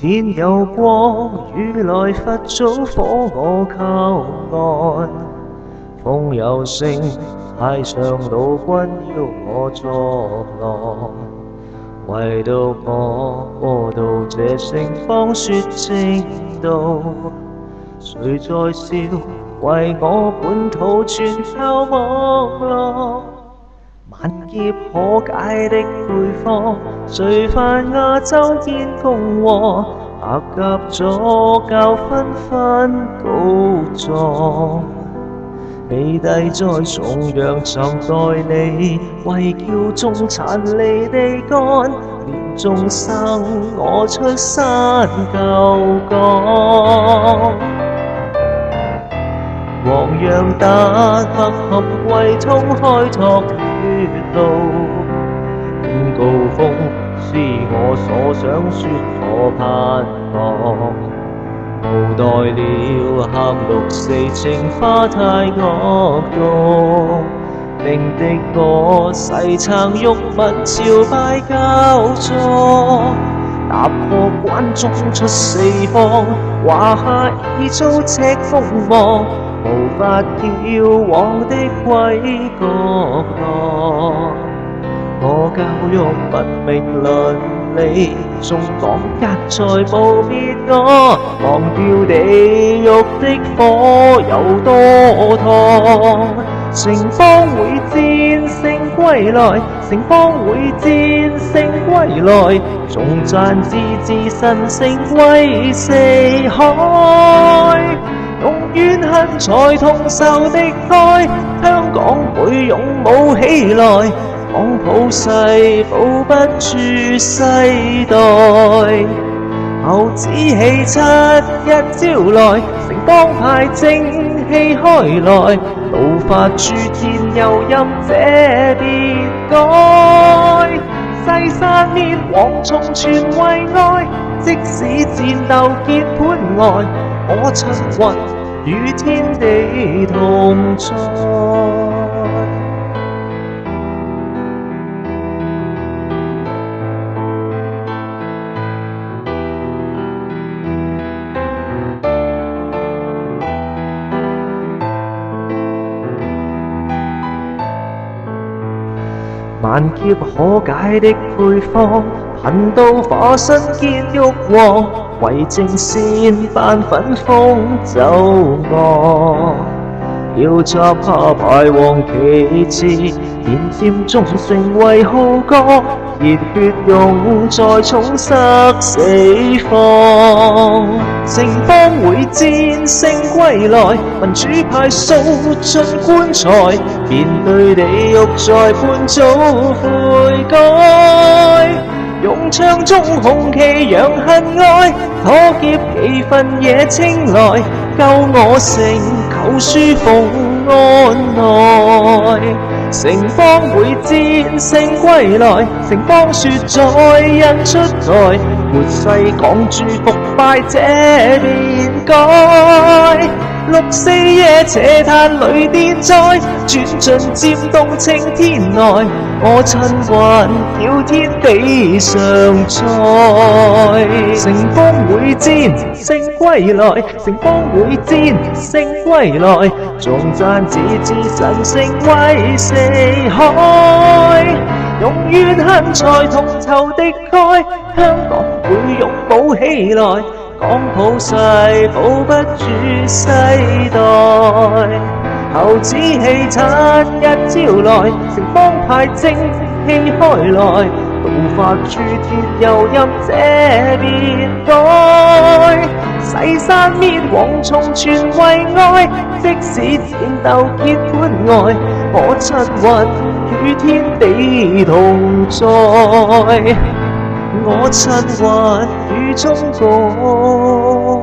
天有光，雨來佛祖火我靠岸。風有聲，太上老君邀我作樂。為到我渡這城邦說正道，誰在笑？為我本土全靠網絡。萬劫可解的配方，誰犯亞洲建共和？白鴿左教紛紛告狀。美帝在崇洋曾代理，為叫眾殘離地幹，連眾生我出山救港。黃洋達默合為通開拓血路，警告風是我所想說我盼望，無待了黑六四情花太惡毒，令的我誓撐育民朝拜教座，踏破關中出四方，華夏已遭赤風望，無法叫往的歸角落。我教育文明倫理，縱港隔在無別我，忘掉地獄的火有多燙。城邦會戰勝歸來，城邦會戰勝歸來，頌讚自治神聖歸四海。用怨恨才同仇敵愾，香港會勇武起來，講普世保不住世代。後只起七一朝來，城邦派正氣開來，怒髮諸天又任這別改。西山滅蝗蟲全為愛，即使戰鬥結盤外，我親魂與天地同在。萬劫可解的配方，貧道化身見玉皇，為正善扮粉風奏樂。要插下排皇旗幟，連劍中成為號角，熱血湧在充塞四方。城邦會戰勝歸來，民主派掃進棺材，面對地獄在判早悔改。用槍中紅旗揚恨愛，妥協氣氛惹青睞，救我城求書奉安內。城邦會戰勝歸來，城邦說在人出台，末世港豬復敗這邊改。六四夜斜嘆雷電在，轉進漸動青天內，我親還叫天地常在。城邦會戰勝歸來，城邦會戰勝歸來，頌讚自治神聖歸四海。用怨恨才同仇敵愾，香港會勇武起來，講普世保不住世代。後只氣七一朝來，城邦派正氣開來，怒髮諸天又任這邊改。西山滅蝗蟲全為愛，即使戰鬥結盤外，我親魂與天地同在。我親魂與中國。